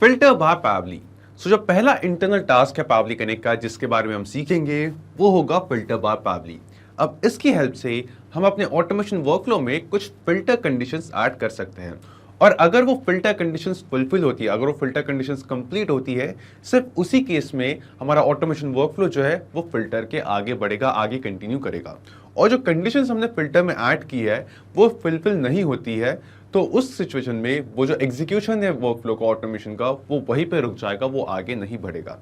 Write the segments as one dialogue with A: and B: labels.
A: Filter by पावली। जो पहला इंटरनल टास्क है पावली कनेक्ट का जिसके बारे में हम सीखेंगे वो होगा फिल्टर बाय पावली। अब इसकी हेल्प से हम अपने ऑटोमेशन वर्कफ्लो में कुछ फिल्टर कंडीशंस ऐड कर सकते हैं और अगर वो फिल्टर कंडीशंस फुलफिल होती है, अगर वो फिल्टर कंडीशंस कंप्लीट होती है, सिर्फ उसी केस में हमारा ऑटोमेशन वर्कफ्लो जो है वो फिल्टर के आगे बढ़ेगा, आगे कंटिन्यू करेगा। और जो कंडीशंस हमने फिल्टर में ऐड की है वो फुलफिल नहीं होती है तो उस सिचुएशन में वो जो एग्जीक्यूशन है वर्कफ्लो का ऑटोमेशन का वो वहीं पे रुक जाएगा, वो आगे नहीं बढ़ेगा।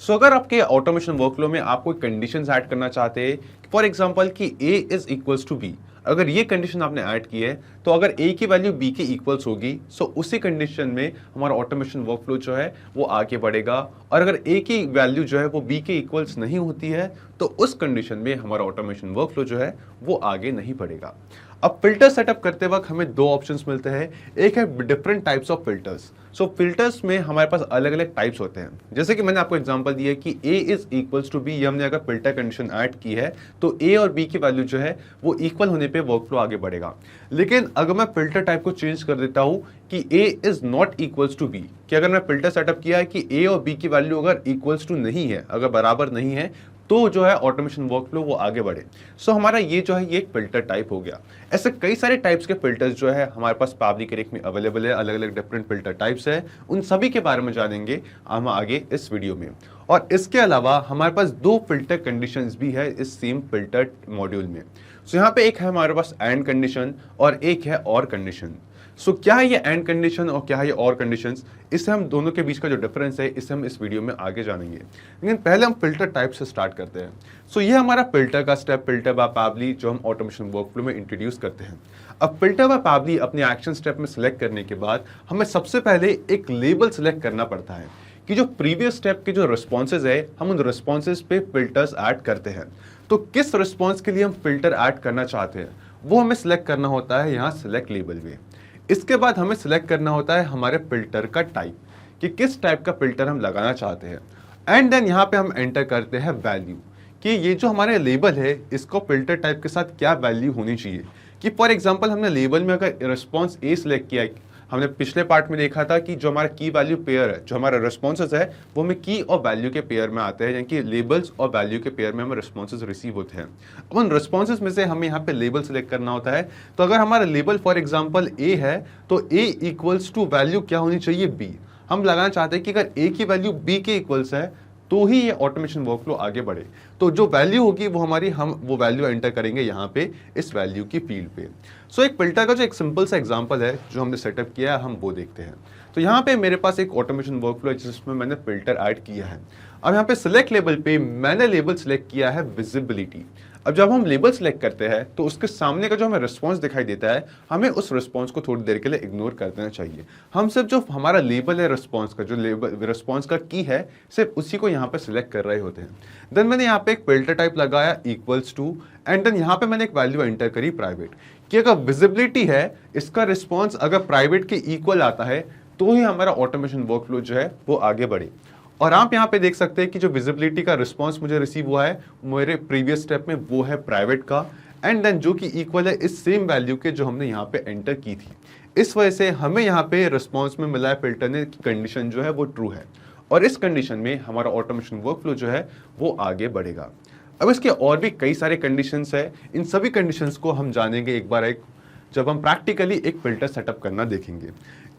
A: अगर आपके ऑटोमेशन वर्कफ्लो में आप कोई कंडीशंस ऐड करना चाहते हैं, फॉर एग्जांपल कि a is equals to b, अगर ये कंडीशन आपने ऐड की है तो अगर a की वैल्यू b के इक्वल्स होगी सो उसी कंडीशन में हमारा ऑटोमेशन वर्कफ्लो जो है वो आगे बढ़ेगा। और अगर a की वैल्यू जो है वो b के इक्वल्स नहीं होती है तो उस कंडीशन में हमारा ऑटोमेशन वर्कफ्लो जो है वो आगे नहीं बढ़ेगा। अब फिल्टर सेटअप करते वक्त हमें दो ऑप्शंस मिलते हैं, एक है different types of filters. Filters में हमारे पास अलग अलग टाइप्स होते हैं, जैसे कि मैंने आपको एग्जांपल दिया कि a is equals to b, ये हमने अगर फिल्टर कंडीशन ऐड की है तो a और b की वैल्यू जो है वो इक्वल होने पे वर्कफ्लो आगे बढ़ेगा। लेकिन अगर मैं फिल्टर टाइप को चेंज कर देता हूं कि a is not equals to b, कि अगर मैं फिल्टर सेटअप किया है कि a और b की वैल्यू अगर इक्वल्स टू नहीं है, अगर बराबर नहीं है, तो जो है ऑटोमेशन वर्कफ्लो वो आगे बढ़े। हमारा ये जो है ये एक फिल्टर टाइप हो गया। ऐसे कई सारे टाइप्स के फिल्टर्स जो है हमारे पास पावली कनेक्ट में अवेलेबल है, अलग अलग डिफरेंट फिल्टर टाइप्स है, उन सभी के बारे में जानेंगे हम आगे इस वीडियो में। और इसके अलावा हमारे पास दो फिल्टर कंडीशंस भी है इस सेम फिल्टर मॉड्यूल में। यहाँ पे एक है हमारे पास एंड कंडीशन और एक है और कंडीशन। क्या है ये एंड कंडीशन और क्या है ये और कंडीशंस, इससे हम दोनों के बीच का जो डिफरेंस है इससे हम इस वीडियो में आगे जानेंगे। लेकिन पहले हम फिल्टर टाइप से स्टार्ट करते हैं। ये हमारा फिल्टर का स्टेप, फिल्टर बाय पावली, जो हम ऑटोमेशन वर्कफ्लो में इंट्रोड्यूस करते हैं। अब फिल्टर बाय पावली अपने एक्शन स्टेप में सिलेक्ट करने के बाद हमें सबसे पहले एक लेबल सिलेक्ट करना पड़ता है कि जो प्रीवियस स्टेप के जो रिस्पॉन्सेज है हम उन रिस्पॉन्सेज पे फिल्टर्स ऐड करते हैं। तो किस रिस्पॉन्स के लिए हम फिल्टर ऐड करना चाहते हैं वो हमें सिलेक्ट करना होता है यहाँ सिलेक्ट लेबल में। इसके बाद हमें सिलेक्ट करना होता है हमारे फिल्टर का टाइप, कि किस टाइप का फिल्टर हम लगाना चाहते हैं। एंड देन यहाँ पे हम एंटर करते हैं वैल्यू, कि ये जो हमारे लेबल है इसको फिल्टर टाइप के साथ क्या वैल्यू होनी चाहिए। कि फॉर एग्जांपल हमने लेबल में अगर रिस्पॉन्स ए सिलेक्ट किया है, हमने पिछले पार्ट में देखा था कि जो हमारा की वैल्यू पेयर है, जो हमारा रिस्पॉन्सेज है वो हमें की और वैल्यू के पेयर में आते हैं, यानी कि लेबल्स और वैल्यू के पेयर में हमें रिस्पॉन्सेज रिसीव होते हैं। अब उन रिस्पॉन्सेज में से हमें यहाँ पे लेबल सिलेक्ट करना होता है। तो अगर हमारा लेबल फॉर एग्जाम्पल ए है तो ए इक्वल्स टू वैल्यू क्या होनी चाहिए, बी। हम लगाना चाहते हैं कि अगर ए की वैल्यू बी के इक्वल्स है तो ही ये ऑटोमेशन वर्कफ्लो आगे बढ़े। तो जो वैल्यू होगी वो हमारी, हम वो वैल्यू एंटर करेंगे यहाँ पे इस वैल्यू की फील्ड पे। एक फिल्टर का जो एक सिंपल सा एग्जांपल है जो हमने सेटअप किया है हम वो देखते हैं। तो यहाँ पे मेरे पास एक ऑटोमेशन वर्कफ्लो है जिसमें मैंने फिल्टर ऐड किया है। अब यहाँ पे सिलेक्ट लेबल पे मैंने लेबल सिलेक्ट किया है विजिबिलिटी। अब जब हम लेबल सिलेक्ट करते हैं तो उसके सामने का जो हमें रिस्पॉन्स दिखाई देता है हमें उस रिस्पॉन्स को थोड़ी देर के लिए इग्नोर कर देना चाहिए। हम सिर्फ जो हमारा लेबल है रिस्पॉन्स का, जो लेबल रिस्पॉन्स का की है, सिर्फ उसी को यहाँ पे सिलेक्ट कर रहे होते हैं। देन मैंने यहाँ पे एक फिल्टर टाइप लगाया इक्वल्स टू, एंड देन यहाँ पे मैंने एक वैल्यू एंटर करी प्राइवेट, कि अगर विजिबिलिटी है इसका रिस्पॉन्स अगर प्राइवेट के इक्वल आता है तो ही हमारा ऑटोमेशन वर्कफ्लो जो है वो आगे बढ़े। और आप यहाँ पे देख सकते हैं कि जो विजिबिलिटी का रिस्पांस मुझे रिसीव हुआ है मेरे प्रीवियस स्टेप में वो है प्राइवेट का, एंड देन जो कि इक्वल है इस सेम वैल्यू के जो हमने यहाँ पे एंटर की थी। इस वजह से हमें यहाँ पे रिस्पांस में मिला है फिल्टर ने कि कंडीशन जो है वो ट्रू है और इस कंडीशन में हमारा ऑटोमेशन वर्कफ्लो जो है वो आगे बढ़ेगा। अब इसके और भी कई सारे कंडीशंस है, इन सभी कंडीशंस को हम जानेंगे एक बार जब हम प्रैक्टिकली एक फिल्टर सेटअप करना देखेंगे।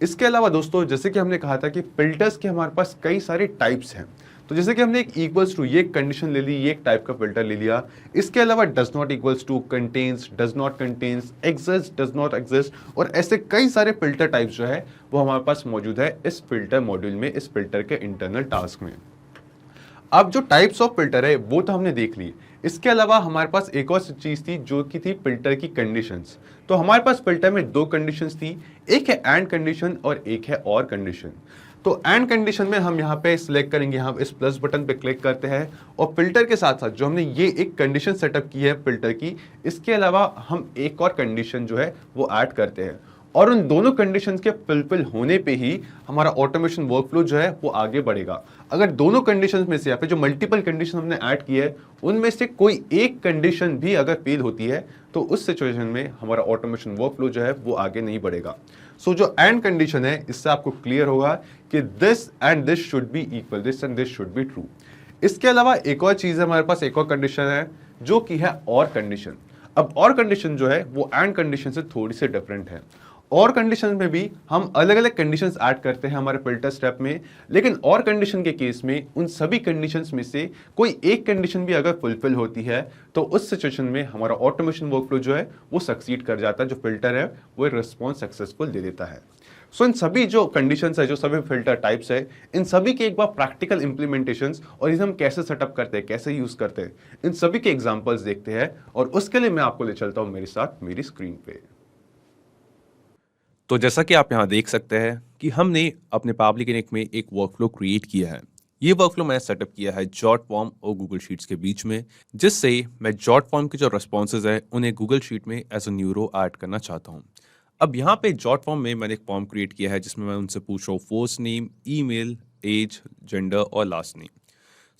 A: इसके अलावा दोस्तों जैसे कि हमने कहा था कि फिल्टर्स के हमारे पास कई सारे टाइप्स हैं। तो जैसे कि हमने एक इक्वल्स टू ये कंडीशन ले ली, ये एक टाइप का फिल्टर ले लिया। इसके अलावा does not equals to, contains, does not contains, exist, does not exist, और ऐसे कई सारे फिल्टर टाइप्स जो है वो हमारे पास मौजूद है इस फिल्टर मॉड्यूल में, इस फिल्टर के इंटरनल टास्क में। अब जो टाइप्स ऑफ फिल्टर है वो तो हमने देख ली। इसके अलावा हमारे पास एक और चीज थी जो कि थी फिल्टर की कंडीशंस। तो हमारे पास फिल्टर में दो कंडीशंस थी, एक है एंड कंडीशन और एक है और कंडीशन। तो एंड कंडीशन में हम यहाँ पे सिलेक्ट करेंगे, यहाँ इस प्लस बटन पे क्लिक करते हैं और फिल्टर के साथ साथ जो हमने ये एक कंडीशन सेटअप की है फिल्टर की, इसके अलावा हम एक और कंडीशन जो है वो ऐड करते हैं और उन दोनों कंडीशंस के फुलफिल होने पे ही हमारा ऑटोमेशन वर्कफ्लो जो है वो आगे बढ़ेगा। अगर दोनों कंडीशंस में से यहाँ पे जो मल्टीपल कंडीशन हमने ऐड की है उनमें से कोई एक कंडीशन भी अगर फेल होती है तो उस सिचुएशन में हमारा ऑटोमेशन वर्कफ्लो जो है वो आगे नहीं बढ़ेगा। सो जो एंड कंडीशन है इससे आपको क्लियर होगा कि this and this should be equal, this and this should be true. इसके अलावा एक और चीज है, हमारे पास एक और कंडीशन है जो कि है और कंडीशन। अब और कंडीशन जो है वो एंड कंडीशन से थोड़ी सी डिफरेंट है। और कंडीशन में भी हम अलग अलग कंडीशंस ऐड करते हैं हमारे फिल्टर स्टेप में, लेकिन और कंडीशन के केस में उन सभी कंडीशंस में से कोई एक कंडीशन भी अगर फुलफिल होती है तो उस सिचुएशन में हमारा ऑटोमेशन वर्कफ्लो जो है वो सक्सीड कर जाता है, जो फिल्टर है वो रिस्पॉन्स सक्सेसफुल दे देता है। सो इन सभी जो कंडीशंस है, जो सभी फिल्टर टाइप्स है, इन सभी के एक बार प्रैक्टिकल इंप्लीमेंटेशंस और इसे हम कैसे सेटअप करते हैं, कैसे यूज करते हैं, इन सभी के एग्जांपल्स देखते हैं। और उसके लिए मैं आपको ले चलता हूं मेरे साथ मेरी स्क्रीन पे।
B: तो जैसा कि आप यहाँ देख सकते हैं कि हमने अपने पावली कनेक्ट में एक वर्कफ्लो क्रिएट किया है। ये वर्कफ्लो मैंने सेटअप किया है जॉट फॉर्म और गूगल शीट्स के बीच में, जिससे मैं जॉट फॉर्म के जो रिस्पॉन्सेज हैं उन्हें गूगल शीट में एज अ न्यूरो ऐड करना चाहता हूँ। अब यहाँ पे जॉट फॉर्म में मैंने एक फॉर्म क्रिएट किया है जिसमें मैं उनसे पूछ रहा हूँ first name, email, age, gender और लास्ट नेम।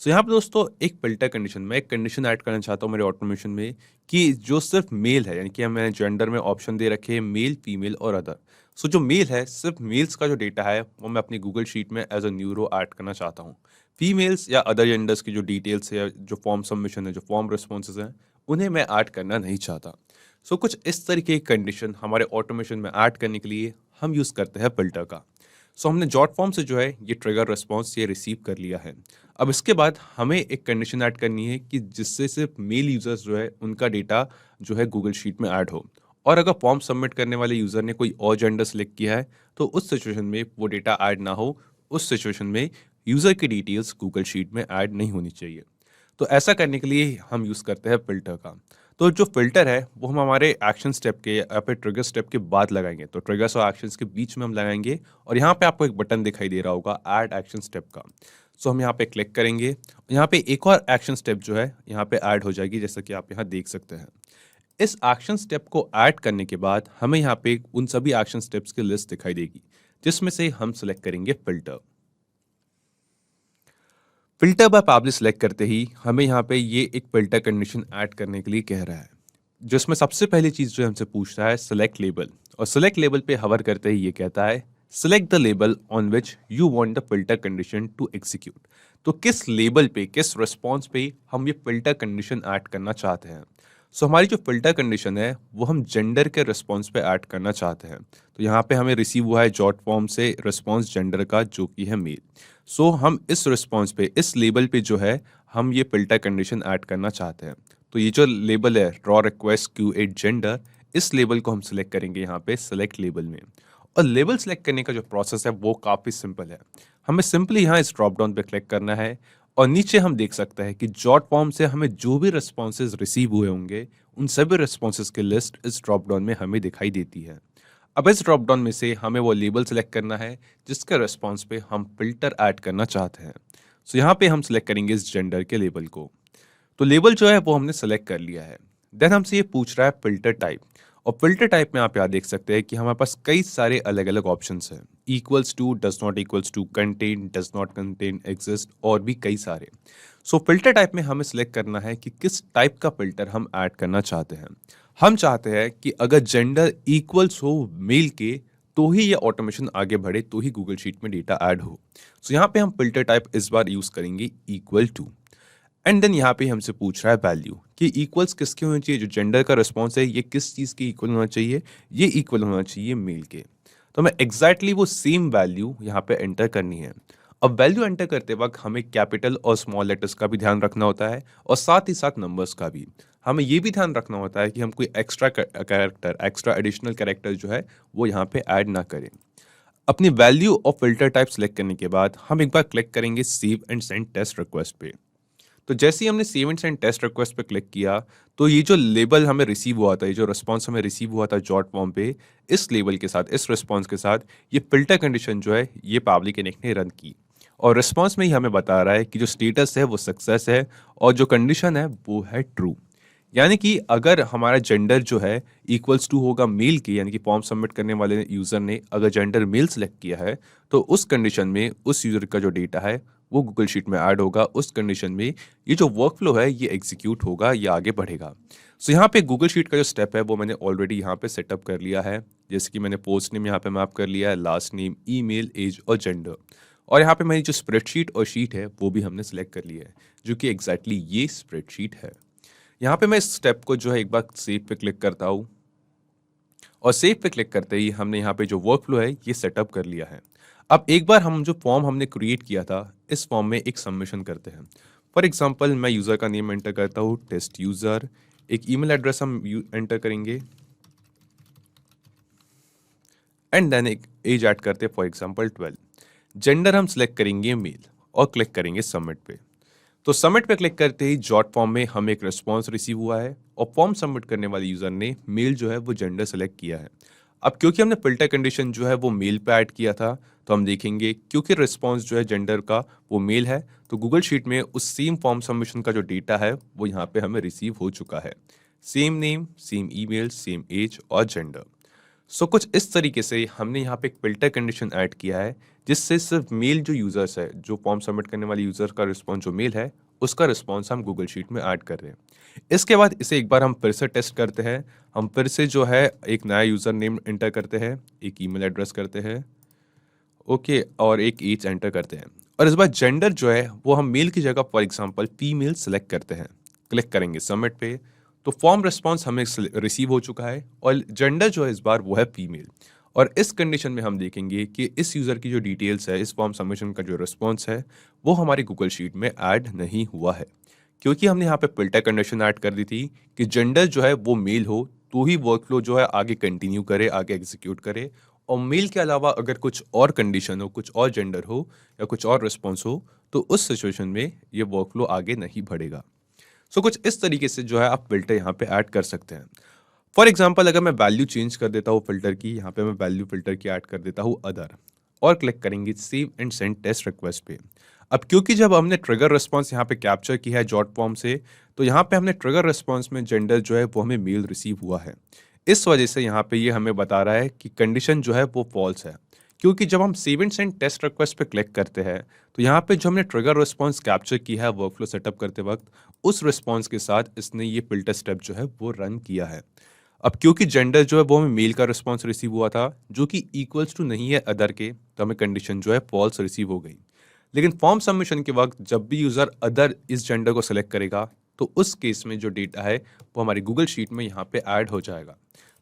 B: सो यहाँ पे दोस्तों एक फिल्टर कंडीशन, मैं एक कंडीशन ऐड करना चाहता हूँ मेरे ऑटोमेशन में कि जो सिर्फ मेल है, यानी कि मैंने जेंडर में ऑप्शन दे रखे हैं मेल, फीमेल और अदर। सो जो मेल है, सिर्फ मेल्स का जो डेटा है वो मैं अपनी गूगल शीट में एज अ न्यूरो ऐड करना चाहता हूँ। फीमेल्स या अदर जेंडर्स की जो डिटेल्स है, जो फॉर्म सबमिशन है, जो फॉर्म रिस्पॉन्सेज हैं, उन्हें मैं ऐड करना नहीं चाहता। सो कुछ इस तरीके की कंडीशन हमारे ऑटोमेशन में ऐड करने के लिए हम यूज़ करते हैं फिल्टर का। सो हमने जॉट फॉर्म से जो है ये ट्रिगर रिस्पॉन्स ये रिसीव कर लिया है। अब इसके बाद हमें एक कंडीशन ऐड करनी है कि जिससे सिर्फ मेल यूजर्स जो है उनका डेटा जो है गूगल शीट में ऐड हो, और अगर फॉर्म सबमिट करने वाले यूजर ने कोई और जेंडर सेलेक्ट किया है तो उस सिचुएशन में वो डेटा ऐड ना हो। उस सिचुएशन में यूजर की डिटेल्स गूगल शीट में ऐड नहीं होनी चाहिए। तो ऐसा करने के लिए हम यूज करते हैं फिल्टर का। तो जो फिल्टर है वो हम हमारे एक्शन स्टेप के या फिर ट्रिगर स्टेप के बाद लगाएंगे। तो ट्रिगर्स और एक्शंस के बीच में हम लगाएंगे, और यहाँ पे आपको एक बटन दिखाई दे रहा होगा ऐड एक्शन स्टेप का। सो हम यहाँ पे क्लिक करेंगे, यहाँ पे एक और एक्शन स्टेप जो है यहाँ पे ऐड हो जाएगी, जैसा कि आप यहाँ देख सकते हैं। इस एक्शन स्टेप को ऐड करने के बाद हमें यहाँ पे उन सभी एक्शन स्टेप्स की लिस्ट दिखाई देगी, जिसमें से हम सिलेक्ट करेंगे filter. Filter by publish select करते ही हमें यहाँ पे ये एक फिल्टर कंडीशन ऐड करने के लिए कह रहा है, जिसमें सबसे पहली चीज जो हमसे पूछता है सिलेक्ट लेबल। और सिलेक्ट लेबल पे हवर करते ही ये कहता है select the label on which you want the filter condition to execute. तो किस लेबल पे, किस रिस्पॉन्स पे हम ये फिल्टर कंडीशन ऐड करना चाहते हैं। सो हमारी जो फिल्टर कंडीशन है वो हम जेंडर के रिस्पॉन्स पे ऐड करना चाहते हैं। तो यहाँ पे हमें रिसीव हुआ है जॉट फॉर्म से रिस्पॉन्स जेंडर का, जो कि है मेल। सो हम इस रिस्पॉन्स पे, इस लेबल पे जो है हम ये फिल्टर कंडीशन ऐड करना चाहते हैं। तो ये जो लेबल है रॉ रिक्वेस्ट Q8 जेंडर, इस लेबल को हम सिलेक्ट करेंगे यहाँ पे सिलेक्ट लेबल में। और लेबल सेलेक्ट करने का जो प्रोसेस है वो काफ़ी सिंपल है। हमें सिंपली यहाँ इस ड्रॉप डाउन पे क्लिक करना है, और नीचे हम देख सकते हैं कि जॉट फॉर्म से हमें जो भी रिस्पॉन्सेज रिसीव हुए होंगे उन सभी रिस्पॉन्सेज की लिस्ट इस ड्रॉप डाउन में हमें दिखाई देती है। अब इस ड्रॉप डाउन में से हमें वो लेबल सेलेक्ट करना है जिसके रिस्पॉन्स पे हम फिल्टर ऐड करना चाहते हैं। सो यहाँ पे हम सिलेक्ट करेंगे इस जेंडर के लेबल को। तो लेबल जो है वो हमने सेलेक्ट कर लिया है। देन हमसे ये पूछ रहा है फिल्टर टाइप, और फिल्टर टाइप में आप यहाँ देख सकते हैं कि हमारे पास कई सारे अलग अलग ऑप्शंस हैं। Equals to, does not equals to, contain, does not contain, exist, और भी कई सारे। सो फिल्टर टाइप में हमें सिलेक्ट करना है कि किस टाइप का फिल्टर हम ऐड करना चाहते हैं। हम चाहते हैं कि अगर जेंडर इक्वल्स हो मेल के तो ही ये ऑटोमेशन आगे बढ़े, तो ही गूगल शीट में डेटा ऐड हो। सो यहाँ पे हम फिल्टर टाइप इस बार यूज करेंगे इक्वल टू। एंड देन यहाँ पे हमसे पूछ रहा है वैल्यू कि इक्वल्स किसके होने चाहिए। जो जेंडर का रिस्पॉन्स है ये किस चीज़ के इक्वल होना चाहिए, ये इक्वल होना चाहिए मेल के। तो हमें एग्जैक्टली वो सेम वैल्यू यहाँ पे एंटर करनी है। अब वैल्यू एंटर करते वक्त हमें कैपिटल और स्मॉल लेटर्स का भी ध्यान रखना होता है, और साथ ही साथ नंबर्स का भी। हमें ये भी ध्यान रखना होता है कि हम कोई extra character, extra additional character जो है वो यहाँ पे ऐड ना करें। अपनी वैल्यू और फिल्टर टाइप सेलेक्ट करने के बाद हम एक बार क्लिक करेंगे save and send test request पे। तो जैसे ही हमने save and send test request पे क्लिक किया तो ये जो लेबल हमें रिसीव हुआ था, ये जो रिस्पॉन्स हमें रिसीव हुआ था जॉट फॉर्म पे, इस लेबल के साथ, इस रिस्पॉन्स के साथ ये फिल्टर कंडीशन जो है ये पावली कनेक्ट ने रन की। और रिस्पॉन्स में ही हमें बता रहा है कि जो स्टेटस है वो सक्सेस है, और जो कंडीशन है वो है ट्रू। यानी कि अगर हमारा जेंडर जो है इक्वल्स टू होगा मेल के, यानी कि फॉर्म सबमिट करने वाले यूजर ने अगर जेंडर मेल सेलेक्ट किया है, तो उस कंडीशन में उस यूजर का जो डेटा है वो गूगल शीट में ऐड होगा। उस कंडीशन में ये जो वर्क फ्लो है ये एग्जीक्यूट होगा, ये आगे बढ़ेगा। सो यहाँ पे गूगल शीट का जो स्टेप है वो मैंने ऑलरेडी यहाँ पे सेटअप कर लिया है। जैसे कि मैंने पोस्ट नेम यहाँ पे मैप कर लिया है, लास्ट नेम, ईमेल, एज और जेंडर। और यहाँ पे मेरी जो स्प्रेडशीट और शीट है वो भी हमने सेलेक्ट कर लिया है, जो कि एग्जैक्टली ये स्प्रेडशीट है। यहाँ पे मैं इस स्टेप को जो है एक बार सेव पे क्लिक करता हूँ, और सेव पे क्लिक करते ही हमने यहाँ पे जो वर्क फ्लो है ये सेटअप कर लिया है। अब एक बार हम जो फॉर्म हमने क्रिएट किया था, इस फॉर्म में एक सबमिशन करते हैं। फॉर एग्जांपल मैं यूज़र का नेम एंटर करता हूँ, टेस्ट यूज़र। एक ईमेल एड्रेस हम एंटर करेंगे, एंड देन एक एज ऐड करते हैं, फॉर एग्जांपल 12। जेंडर हम सिलेक्ट करेंगे मेल और क्लिक करेंगे सबमिट पे। तो सबमिट पे क्लिक करते ही जॉट फॉर्म में हमें एक रिस्पॉन्स रिसीव हुआ है, और फॉर्म सबमिट करने वाले यूजर ने मेल जो है वो जेंडर सेलेक्ट किया है। अब क्योंकि हमने फिल्टर कंडीशन जो है वो मेल पे ऐड किया था, तो हम देखेंगे क्योंकि रिस्पॉन्स जो है जेंडर का वो मेल है, तो गूगल शीट में उस सेम फॉर्म सबमिशन का जो डेटा है वो यहाँ पे हमें रिसीव हो चुका है। Same name, same email, same age और जेंडर। सो कुछ इस तरीके से हमने यहाँ पे एक फिल्टर कंडीशन ऐड किया है, जिससे सिर्फ मेल जो यूजर्स है, जो फॉर्म सबमिट करने वाले यूजर का रिस्पॉन्स जो मेल है, उसका रिस्पॉन्स हम गूगल शीट में ऐड कर रहे हैं। इसके बाद इसे एक बार हम फिर से टेस्ट करते हैं। हम फिर से जो है एक नया यूजर नेम एंटर करते हैं, एक ईमेल एड्रेस करते हैं, ओके, और एक एज एंटर करते हैं। और इस बार जेंडर जो है वो हम मेल की जगह फॉर एग्जांपल फीमेल सेलेक्ट करते हैं, क्लिक करेंगे सबमिट पे। तो फॉर्म रिस्पॉन्स हमें रिसीव हो चुका है, और जेंडर जो है इस बार वो है फीमेल। और इस कंडीशन में हम देखेंगे कि इस यूज़र की जो डिटेल्स है, इस फॉर्म सबमिशन का जो रिस्पॉन्स है, वो हमारी गूगल शीट में ऐड नहीं हुआ है, क्योंकि हमने यहाँ पे फिल्टर कंडीशन ऐड कर दी थी कि जेंडर जो है वो मेल हो तो ही वर्कफ्लो जो है आगे कंटिन्यू करे, आगे एग्जीक्यूट करे। और मेल के अलावा अगर कुछ और कंडीशन हो, कुछ और जेंडर हो या कुछ और रिस्पॉन्स हो, तो उस सिचुएशन में ये वर्कफ्लो आगे नहीं बढ़ेगा। सो कुछ इस तरीके से जो है आप फिल्टर यहाँ पे ऐड कर सकते हैं। फॉर एग्जाम्पल अगर मैं वैल्यू चेंज कर देता हूँ फिल्टर की, यहाँ पे मैं वैल्यू फिल्टर की ऐड कर देता हूँ अदर, और क्लिक करेंगे save and send test request पे। अब क्योंकि जब हमने ट्रिगर रिस्पॉन्स यहाँ पे कैप्चर किया है जॉट फॉर्म से, तो यहाँ पे हमने ट्रिगर रिस्पॉन्स में जेंडर जो है वो हमें मेल रिसीव हुआ है। इस वजह से यहाँ पे ये हमें बता रहा है कि कंडीशन जो है वो फॉल्स है, क्योंकि जब हम save and send test request पे क्लिक करते हैं, तो यहाँ पे जो हमने ट्रिगर रिस्पॉन्स कैप्चर किया है वर्कफ्लो सेटअप करते वक्त, उस रिस्पॉन्स के साथ इसने ये फिल्टर स्टेप जो है वो रन किया है। अब क्योंकि जेंडर जो है वो हमें मेल का रिस्पॉन्स रिसीव हुआ था, जो कि इक्वल्स टू नहीं है अदर के, तो हमें कंडीशन जो है फॉल्स रिसीव हो गई। लेकिन फॉर्म सबमिशन के वक्त जब भी यूज़र अदर इस जेंडर को सेलेक्ट करेगा, तो उस केस में जो डेटा है वो हमारी गूगल शीट में यहाँ पे ऐड हो जाएगा।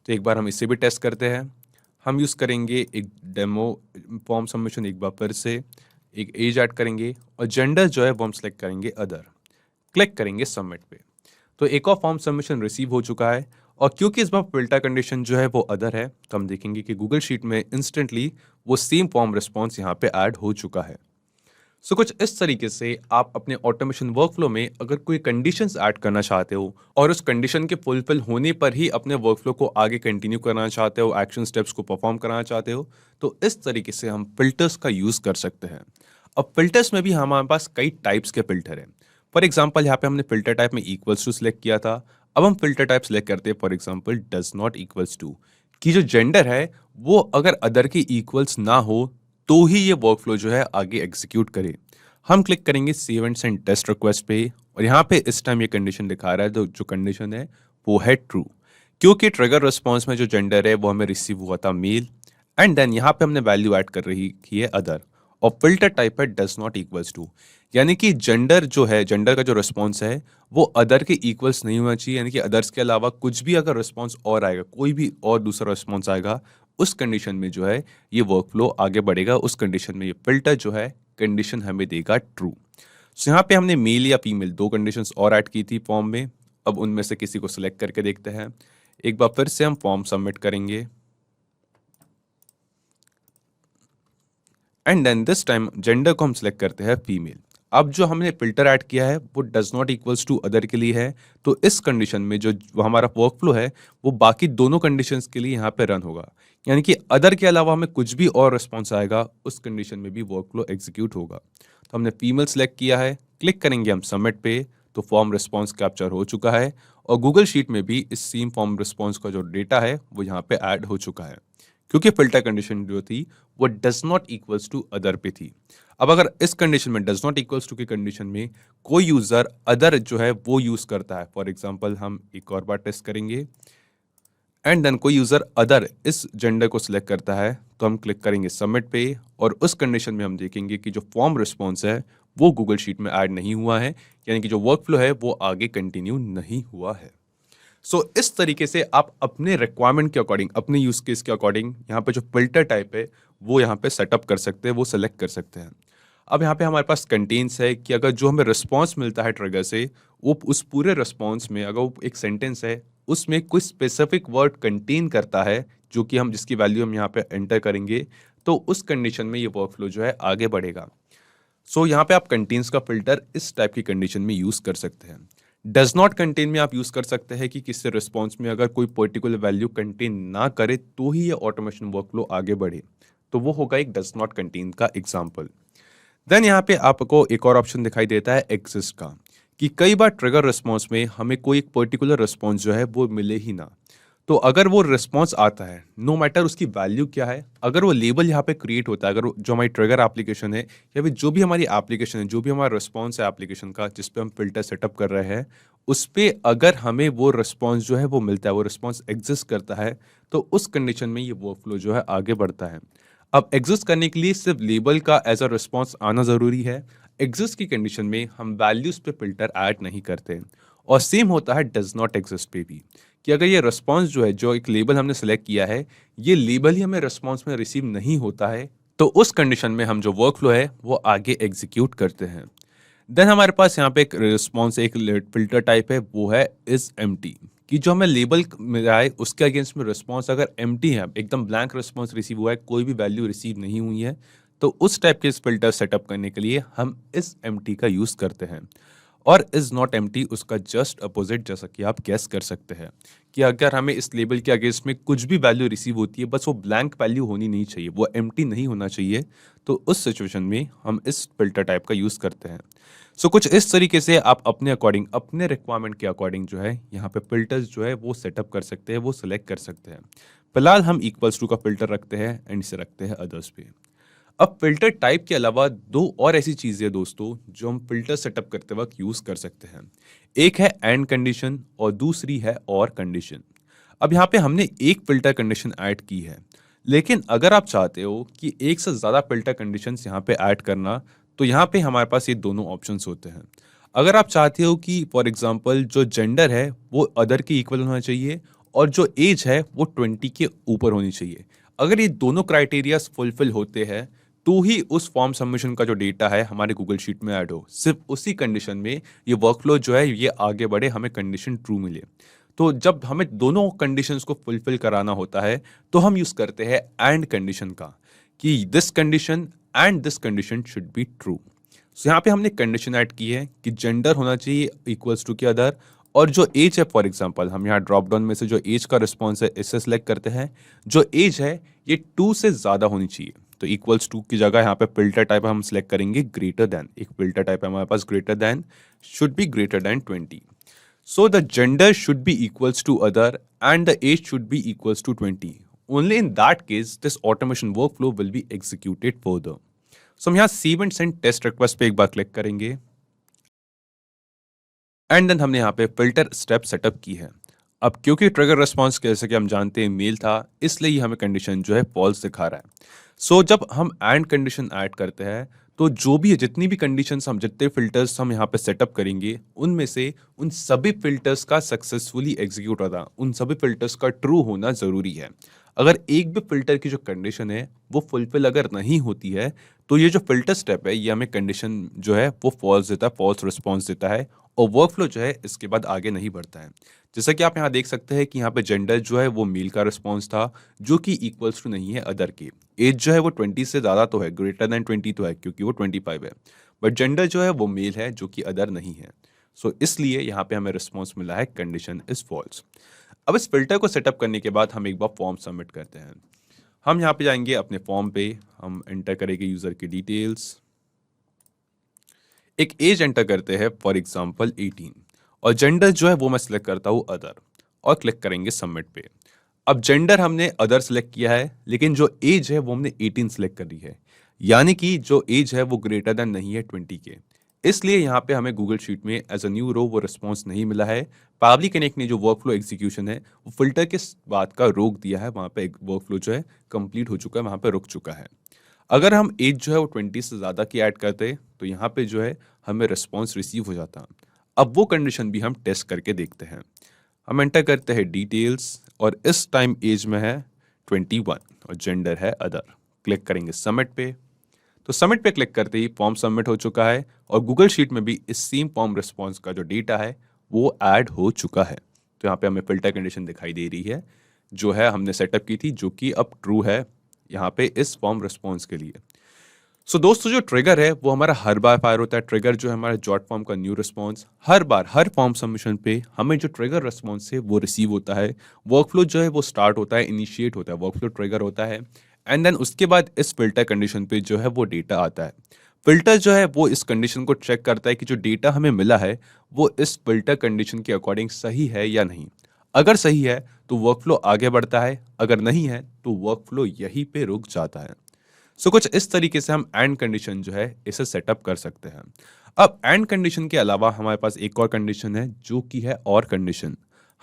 B: तो एक बार हम इसे भी टेस्ट करते हैं। हम यूज़ करेंगे एक डेमो फॉर्म सबमिशन, एक बार फिर से एक एज ऐड करेंगे, और जेंडर जो है वो हम सेलेक्ट करेंगे अदर, क्लिक करेंगे सबमिट पे। तो एक और फॉर्म सबमिशन रिसीव हो चुका है, और क्योंकि इस बार फिल्टर कंडीशन जो है वो अदर है, तो हम देखेंगे कि गूगल शीट में इंस्टेंटली वो सेम फॉर्म रिस्पॉन्स यहाँ पे ऐड हो चुका है। सो कुछ इस तरीके से आप अपने ऑटोमेशन वर्कफ्लो में अगर कोई कंडीशंस ऐड करना चाहते हो, और उस कंडीशन के फुलफिल होने पर ही अपने वर्कफ्लो को आगे कंटिन्यू करना चाहते हो, एक्शन स्टेप्स को परफॉर्म कराना चाहते हो, तो इस तरीके से हम फिल्टर्स का यूज़ कर सकते हैं। अब फिल्टर्स में भी हमारे पास कई टाइप्स के फिल्टर हैं। फॉर एग्जाम्पल यहाँ पे हमने फिल्टर टाइप में इक्वल्स टू सिलेक्ट किया था। अब हम फिल्टर टाइप सिलेक्ट करते हैं, for example does not equals to, कि जो जेंडर है वो अगर अदर के इक्वल्स ना हो तो ही ये वर्कफ्लो जो है आगे एग्जीक्यूट करे। हम क्लिक करेंगे save and send test request पे, और यहाँ पे इस टाइम ये कंडीशन दिखा रहा है, तो जो कंडीशन है वो है ट्रू, क्योंकि ट्रिगर रिस्पॉन्स में जो जेंडर है वो हमें रिसीव हुआ था मेल, एंड देन यहाँ पे हमने वैल्यू ऐड कर रही की है अदर, और फिल्टर टाइप है डज नॉट इक्वल्स टू, यानी कि जेंडर जो है, जेंडर का जो रिस्पॉन्स है वो अदर के इक्वल्स नहीं होना चाहिए, यानी कि अदर्स के अलावा कुछ भी अगर रिस्पॉन्स और आएगा, कोई भी और दूसरा रिस्पॉन्स आएगा, उस कंडीशन में जो है ये वर्कफ्लो आगे बढ़ेगा। उस कंडीशन में ये फिल्टर जो है कंडीशन हमें देगा ट्रू। सो यहाँ पे हमने मेल या फीमेल दो कंडीशंस और ऐड की थी फॉर्म में। अब उनमें से किसी को सिलेक्ट करके देखते हैं। एक बार फिर से हम फॉर्म सबमिट करेंगे, and then this time gender को हम सिलेक्ट करते हैं फीमेल। अब जो हमने फिल्टर ऐड किया है वो does not equals to other के लिए है, तो इस कंडीशन में जो हमारा वर्कफ्लो है वो बाकी दोनों कंडीशंस के लिए यहाँ पे रन होगा, यानी कि अदर के अलावा हमें कुछ भी और रिस्पॉन्स आएगा उस कंडीशन में भी वर्कफ्लो एग्जीक्यूट होगा। तो हमने फीमेल सेलेक्ट किया है, क्लिक करेंगे हम सबमिट पे, तो फॉर्म रिस्पॉन्स कैप्चर हो चुका है, और गूगल शीट में भी इस सेम फॉर्म रिस्पॉन्स का जो डेटा है वो यहाँ पे ऐड हो चुका है। क्योंकि फिल्टर कंडीशन जो थी वो does not equals to other पे थी। अब अगर इस कंडीशन में डज नॉट इक्वल्स टू की कंडीशन में कोई यूजर अदर जो है वो यूज करता है, फॉर एग्जांपल हम एक और बार टेस्ट करेंगे, एंड देन कोई यूजर अदर इस जेंडर को सिलेक्ट करता है तो हम क्लिक करेंगे सबमिट पे, और उस कंडीशन में हम देखेंगे कि जो फॉर्म रिस्पॉन्स है वो गूगल शीट में ऐड नहीं हुआ है, यानी कि जो वर्क फ्लो है वो आगे कंटिन्यू नहीं हुआ है। सो इस तरीके से आप अपने रिक्वायरमेंट के अकॉर्डिंग, अपने यूज केस के अकॉर्डिंग यहाँ पे जो फिल्टर टाइप है वो यहाँ पे सेटअप कर सकते हैं, वो सेलेक्ट कर सकते हैं। अब यहाँ पे हमारे पास कंटेन्स है कि अगर जो हमें रिस्पॉन्स मिलता है ट्रिगर से, वो उस पूरे रिस्पॉन्स में अगर वो एक सेंटेंस है उसमें कोई स्पेसिफिक वर्ड कंटेन करता है जो कि हम जिसकी वैल्यू हम यहाँ पे एंटर करेंगे, तो उस कंडीशन में ये वर्कफ्लो जो है आगे बढ़ेगा। सो यहाँ पे आप कंटेन्स का फिल्टर इस टाइप की कंडीशन में यूज कर सकते हैं। डज नॉट कंटेन में आप यूज कर सकते हैं कि किसी रिस्पॉन्स में अगर कोई पर्टिकुलर वैल्यू कंटेन ना करे तो ही ये ऑटोमेशन वर्कफ्लो आगे बढ़े, तो वो होगा एक डज नॉट कंटेन का एग्जाम्पल। देन यहाँ पे आपको एक और ऑप्शन दिखाई देता है एग्जिस्ट का, कि कई बार ट्रिगर रिस्पॉन्स में हमें कोई एक पर्टिकुलर रिस्पॉन्स जो है वो मिले ही ना, तो अगर वो रिस्पॉन्स आता है नो मैटर उसकी वैल्यू क्या है, अगर वो लेबल यहाँ पे क्रिएट होता है, अगर जो हमारी ट्रिगर एप्लीकेशन है या फिर जो भी हमारी एप्लीकेशन है, जो भी हमारा रिस्पॉन्स है एप्लीकेशन का जिस पे हम फिल्टर सेटअप कर रहे हैं, उस पे अगर हमें वो रिस्पॉन्स जो है वो मिलता है, वो रिस्पॉन्स एग्जिस्ट करता है, तो उस कंडीशन में ये वर्कफ्लो जो है आगे बढ़ता है। अब एग्जिस्ट करने के लिए सिर्फ लेबल का एज अ रिस्पॉन्स आना ज़रूरी है। एग्जिस्ट की कंडीशन में हम वैल्यूज पे फिल्टर ऐड नहीं करते, और सेम होता है डज नॉट एग्जिस्ट पे भी, कि अगर ये रिस्पॉन्स जो है, जो एक लेबल हमने सेलेक्ट किया है, ये लेबल ही हमें रिस्पॉन्स में रिसीव नहीं होता है, तो उस कंडीशन में हम जो वर्कफ्लो है वो आगे एग्जीक्यूट करते हैं। देन हमारे पास यहाँ पे एक रिस्पॉन्स, एक फिल्टर टाइप है, वो है इज एम्प्टी, कि जो हमें लेबल मिला है उसके अगेंस्ट में रिस्पॉन्स अगर एम्प्टी है, एकदम ब्लैंक रिस्पॉन्स रिसीव हुआ है, कोई भी वैल्यू रिसीव नहीं हुई है, तो उस टाइप के फिल्टर सेटअप करने के लिए हम इस एम्प्टी का यूज करते हैं। और इज नॉट एम्प्टी उसका जस्ट अपोजिट, जैसा कि आप गेस कर सकते हैं, कि अगर हमें इस लेबल के अगेंस्ट में कुछ भी वैल्यू रिसीव होती है, बस वो ब्लैंक वैल्यू होनी नहीं चाहिए, वो एम्प्टी नहीं होना चाहिए, तो उस सिचुएशन में हम इस फिल्टर टाइप का यूज करते हैं। सो कुछ इस तरीके से आप अपने अकॉर्डिंग, अपने रिक्वायरमेंट के अकॉर्डिंग जो है यहाँ पे फिल्टर्स जो है वो सेटअप कर सकते हैं, वो सिलेक्ट कर सकते हैं। फिलहाल हम इक्वल्स टू का फिल्टर रखते हैं एंड से रखते हैं अदर्स पे। अब फिल्टर टाइप के अलावा दो और ऐसी चीजें हैं दोस्तों जो हम फिल्टर सेटअप करते वक्त यूज कर सकते हैं। एक है एंड कंडीशन और दूसरी है और कंडीशन। अब यहाँ पे हमने एक फिल्टर कंडीशन ऐड की है, लेकिन अगर आप चाहते हो कि एक से ज्यादा फिल्टर कंडीशंस यहाँ पे ऐड करना, तो यहाँ पे हमारे पास ये दोनों ऑप्शंस होते हैं। अगर आप चाहते हो कि फॉर एग्जांपल जो जेंडर है वो अदर के इक्वल होना चाहिए और जो एज है वो 20 के ऊपर होनी चाहिए, अगर ये दोनों क्राइटेरियाज फुलफिल होते हैं तो ही उस फॉर्म सबमिशन का जो डेटा है हमारे गूगल शीट में ऐड हो। सिर्फ उसी कंडीशन में ये वर्कफ्लो जो है ये आगे बढ़े, हमें कंडीशन ट्रू मिले। तो जब हमें दोनों कंडीशंस को फुलफिल कराना होता है तो हम यूज करते हैं एंड कंडीशन का, कि this condition and this condition should be true. So यहाँ पे हमने कंडीशन ऐड की है कि जेंडर होना चाहिए इक्वल्स टू के अदर, और जो एज है, फॉर एग्जांपल हम यहाँ ड्रॉप डाउन में से जो एज का रिस्पॉन्स है इससे सेलेक्ट करते हैं, जो एज है ये 2 से ज्यादा होनी चाहिए, तो इक्वल्स टू की जगह यहाँ पे फिल्टर टाइप हम सिलेक्ट करेंगे ग्रेटर देन, एक फिल्टर टाइप है हमारे पास greater than, should be greater than 20। So the gender should be equals to other and the age should be equals to 20। Only in that case this automation workflow will be executed further. So हम यहाँ save and send test request पे एक बार click करेंगे, and then हमने यहाँ पे filter step setup की है। अब क्योंकि ट्रिगर रिस्पॉन्स जैसे कि हम जानते हैं मेल था, इसलिए ये हमें कंडीशन जो है फॉल्स दिखा रहा है। सो जब हम एंड कंडीशन ऐड करते हैं तो जो भी जितनी भी कंडीशंस हम, जितने फिल्टर्स हम यहाँ पे सेटअप करेंगे, उनमें से उन सभी फिल्टर्स का सक्सेसफुली एग्जीक्यूट होना, उन सभी फिल्टर्स का ट्रू होना जरूरी है। अगर एक भी फिल्टर की जो कंडीशन है वो फुलफिल अगर नहीं होती है, तो ये जो फिल्टर स्टेप है ये हमें कंडीशन जो है वो फॉल्स देता है, फॉल्स रिस्पॉन्स देता है, और वर्कफ्लो जो है इसके बाद आगे नहीं बढ़ता है। जैसा कि आप यहाँ देख सकते हैं कि यहाँ पे जेंडर जो है वो मेल का रिस्पॉन्स था, जो कि इक्वल्स टू नहीं है अदर के। एज जो है वो 20 से ज़्यादा तो है, ग्रेटर देन 20 तो है क्योंकि वो 25 है, बट जेंडर जो है वो मेल है जो कि अदर नहीं है। सो इसलिए यहाँ पे हमें रिस्पॉन्स मिला है कंडीशन इज फॉल्स। अब इस फिल्टर को सेटअप करने के बाद हम एक बार फॉर्म सबमिट करते हैं। हम यहाँ पे जाएंगे अपने फॉर्म पे, हम एंटर करेंगे यूजर की डिटेल्स, एक एज एंटर करते हैं फॉर एग्जांपल 18, और जेंडर जो है वो मैं सिलेक्ट करता हूँ अदर, और क्लिक करेंगे सबमिट पे। अब जेंडर हमने अदर सेलेक्ट किया है, लेकिन जो एज है वो हमने 18 सेलेक्ट करी है, यानी कि जो एज है वो ग्रेटर देन नहीं है 20 के। इसलिए यहाँ पे हमें गूगल शीट में एज अ न्यू रो वो रिस्पॉन्स नहीं मिला है। पावली कनेक्ट ने जो वर्कफ्लो एग्जीक्यूशन है वो फिल्टर के बात का रोक दिया है, वहाँ पे वर्कफ्लो जो है कंप्लीट हो चुका है, वहाँ पे रुक चुका है। अगर हम एज जो है वो 20 से ज़्यादा की ऐड करते तो यहाँ पे जो है हमें रिस्पॉन्स रिसीव हो जाता। अब वो कंडीशन भी हम टेस्ट करके देखते हैं। हम एंटर करते हैं डिटेल्स और इस टाइम एज में है 21 और जेंडर है अदर। क्लिक करेंगे सबमिट पे। तो सबमिट पे क्लिक करते ही फॉर्म सबमिट हो चुका है और गूगल शीट में भी इस सेम फॉर्म रिस्पॉन्स का जो डेटा है वो ऐड हो चुका है। तो यहाँ पे हमें फिल्टर कंडीशन दिखाई दे रही है जो है हमने सेटअप की थी, जो कि अब ट्रू है यहाँ पे इस फॉर्म रिस्पॉन्स के लिए। सो दोस्तों, जो ट्रिगर है वो हमारा हर बार फायर होता है। ट्रिगर जो है हमारा जॉट फॉर्म का न्यू रिस्पॉन्स, हर बार हर फॉर्म सबमिशन पे हमें जो ट्रिगर रिस्पॉन्स है वो रिसीव होता है। वर्कफ्लो जो है वो स्टार्ट होता है, इनिशिएट होता है, वर्कफ्लो ट्रिगर होता है एंड देन उसके बाद इस फिल्टर कंडीशन पे जो है वो डेटा आता है। फिल्टर जो है वो इस कंडीशन को चेक करता है कि जो डेटा हमें मिला है वो इस फिल्टर कंडीशन के अकॉर्डिंग सही है या नहीं। अगर सही है तो वर्कफ्लो आगे बढ़ता है, अगर नहीं है तो वर्कफ्लो यहीं पे रुक जाता है। सो कुछ इस तरीके से हम एंड कंडीशन जो है इसे सेटअप कर सकते हैं। अब एंड कंडीशन के अलावा हमारे पास एक और कंडीशन है जो कि है और कंडीशन।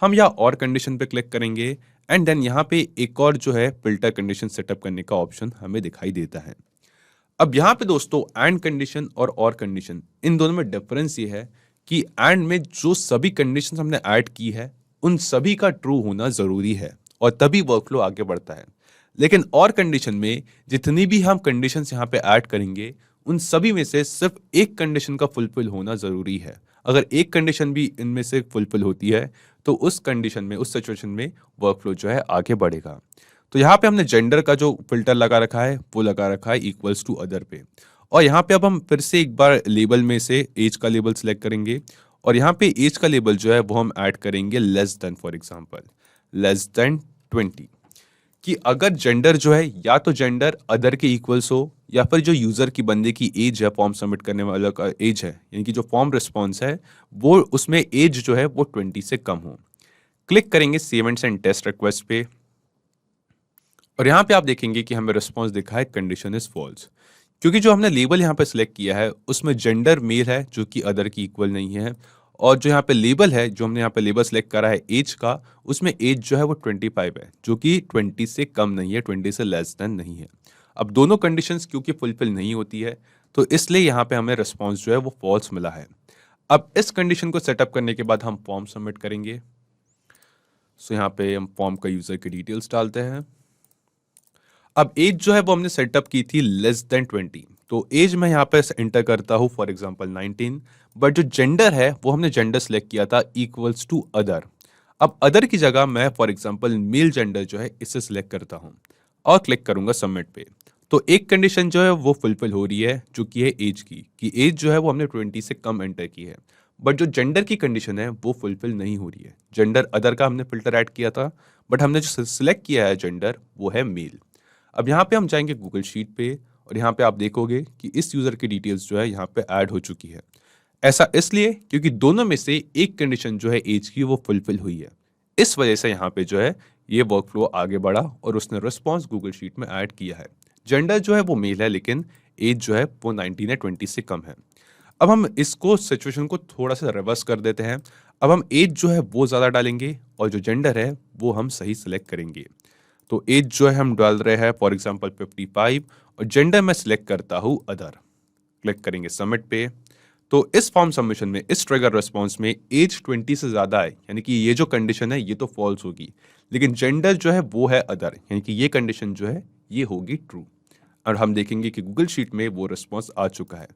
B: हम यहाँ और कंडीशन पे क्लिक करेंगे एंड देन यहाँ पे एक और जो है फिल्टर कंडीशन सेटअप करने का ऑप्शन हमें दिखाई देता है। अब यहाँ पे दोस्तों एंड कंडीशन और कंडीशन इन दोनों में डिफरेंस ये है कि एंड में जो सभी कंडीशन हमने ऐड की है उन सभी का ट्रू होना जरूरी है और तभी वर्कफ्लो आगे बढ़ता है। लेकिन और कंडीशन में जितनी भी हम कंडीशंस यहाँ पे ऐड करेंगे उन सभी में से सिर्फ एक कंडीशन का फुलफिल होना जरूरी है। अगर एक कंडीशन भी इनमें से फुलफिल होती है तो उस कंडीशन में, उस सिचुएशन में वर्कफ्लो जो है आगे बढ़ेगा। तो यहाँ पे हमने जेंडर का जो फिल्टर लगा रखा है वो लगा रखा है इक्वल्स टू अदर पे। और यहाँ पे अब हम फिर से एक बार लेबल में से एज का लेबल सिलेक्ट करेंगे और यहाँ पे एज का लेबल जो है वो हम ऐड करेंगे less than, for example less than 20, कि अगर जेंडर जो है या तो जेंडर अदर के इक्वल्स हो या फिर जो यूजर की बंदे की एज है, फॉर्म सबमिट करने वाला का एज है, यानी कि जो फॉर्म रिस्पॉन्स है वो उसमें एज जो है वो 20 से कम हो। क्लिक करेंगे save and send test request पे और यहाँ पे आप देखेंगे कि हमें रिस्पॉन्स दिखा है कंडीशन इज फॉल्स, क्योंकि जो हमने लेबल यहाँ पे सिलेक्ट किया है उसमें जेंडर मेल है जो कि अदर की इक्वल नहीं है, और जो यहाँ पे लेबल है, जो हमने यहाँ पे लेबल सिलेक्ट करा है एज का, उसमें एज जो है वो 25 है जो कि 20 से कम नहीं है, 20 से लेस देन नहीं है। अब दोनों कंडीशंस क्योंकि फुलफिल नहीं होती है तो इसलिए यहाँ पे हमें रिस्पॉन्स जो है वो फॉल्स मिला है। अब इस कंडीशन को सेटअप करने के बाद हम फॉर्म सबमिट करेंगे। सो यहाँ पे हम फॉर्म का यूजर की डिटेल्स डालते हैं। अब एज जो है वो हमने सेटअप की थी लेस देन 20, तो एज मैं यहाँ पे एंटर करता हूँ फॉर एग्जांपल 19, बट जो जेंडर है वो हमने जेंडर सेलेक्ट किया था इक्वल्स टू अदर। अब अदर की जगह मैं फॉर एग्जांपल मेल जेंडर जो है इसे सिलेक्ट करता हूँ और क्लिक करूंगा सबमिट पे। तो एक कंडीशन जो है वो फुलफिल हो रही है जो कि है एज की, कि एज जो है वो हमने 20 से कम एंटर की है, बट जो जेंडर की कंडीशन है वो फुलफिल नहीं हो रही है। जेंडर अदर का हमने फिल्टर ऐड किया था बट हमने जो सिलेक्ट किया है जेंडर वो है मेल। अब यहाँ पे हम जाएंगे गूगल शीट पे और यहाँ पे आप देखोगे कि इस यूजर की डिटेल्स जो है यहाँ पे ऐड हो चुकी है। ऐसा इसलिए क्योंकि दोनों में से एक कंडीशन जो है एज की वो फुलफिल हुई है। इस वजह से यहाँ पे जो है ये वर्कफ्लो आगे बढ़ा और उसने रिस्पॉन्स गूगल शीट में ऐड किया है। जेंडर जो है वो मेल है लेकिन एज जो है वो 19 या 20 से कम है। अब हम इसको सिचुएशन को थोड़ा सा रिवर्स कर देते हैं। अब हम एज जो है वो ज़्यादा डालेंगे और जो जेंडर है वो हम सही सिलेक्ट करेंगे। तो एज जो है हम डाल रहे हैं फॉर एग्जांपल 55 और जेंडर मैं सिलेक्ट करता हूँ अदर। क्लिक करेंगे सबमिट पे। तो इस फॉर्म सबमिशन में, इस ट्रिगर रिस्पॉन्स में एज 20 से ज़्यादा है, यानी कि ये जो कंडीशन है ये तो फॉल्स होगी, लेकिन जेंडर जो है वो है अदर, यानी कि ये कंडीशन जो है ये होगी ट्रू। और हम देखेंगे कि गूगल शीट में वो रिस्पॉन्स आ चुका है।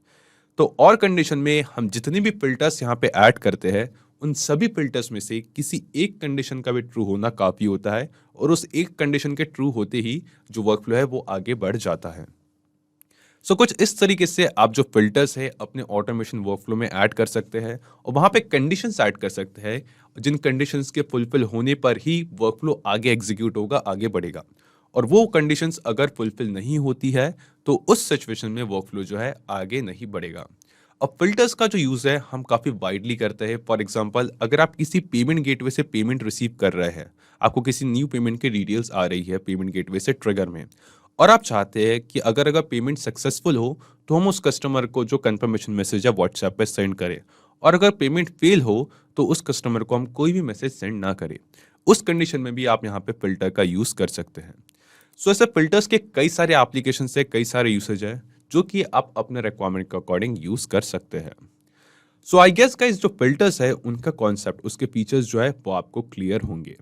B: तो और कंडीशन में हम जितनी भी फिल्टर्स यहाँ पे ऐड करते हैं उन सभी फिल्टर्स में से किसी एक कंडीशन का भी ट्रू होना काफ़ी होता है और उस एक कंडीशन के ट्रू होते ही जो वर्कफ्लो है वो आगे बढ़ जाता है। सो कुछ इस तरीके से आप जो फिल्टर्स है अपने ऑटोमेशन वर्कफ्लो में ऐड कर सकते हैं और वहाँ पे कंडीशंस ऐड कर सकते हैं जिन कंडीशंस के फुलफिल होने पर ही वर्कफ्लो आगे एग्जीक्यूट होगा, आगे बढ़ेगा। और वो कंडीशंस अगर फुलफिल नहीं होती है तो उस सिचुएशन में वर्कफ्लो जो है आगे नहीं बढ़ेगा। अब फिल्टर्स का जो यूज़ है हम काफ़ी वाइडली करते हैं। फॉर एग्जांपल अगर आप किसी पेमेंट गेटवे से पेमेंट रिसीव कर रहे हैं, आपको किसी न्यू पेमेंट की डिटेल्स आ रही है पेमेंट गेटवे से ट्रिगर में, और आप चाहते हैं कि अगर पेमेंट सक्सेसफुल हो तो हम उस कस्टमर को जो कंफर्मेशन मैसेज है व्हाट्सएप पे सेंड करें, और अगर पेमेंट फेल हो तो उस कस्टमर को हम कोई भी मैसेज सेंड ना करें। उस कंडीशन में भी आप यहाँ पे फिल्टर का यूज़ कर सकते हैं। सो ऐसे फिल्टर्स के कई सारे एप्लीकेशन है, कई सारे यूसेज है जो कि आप अपने रिक्वायरमेंट के अकॉर्डिंग यूज कर सकते हैं। सो आई गेस गाइस जो फिल्टर्स है उनका कॉन्सेप्ट, उसके फीचर्स जो है वो आपको क्लियर होंगे।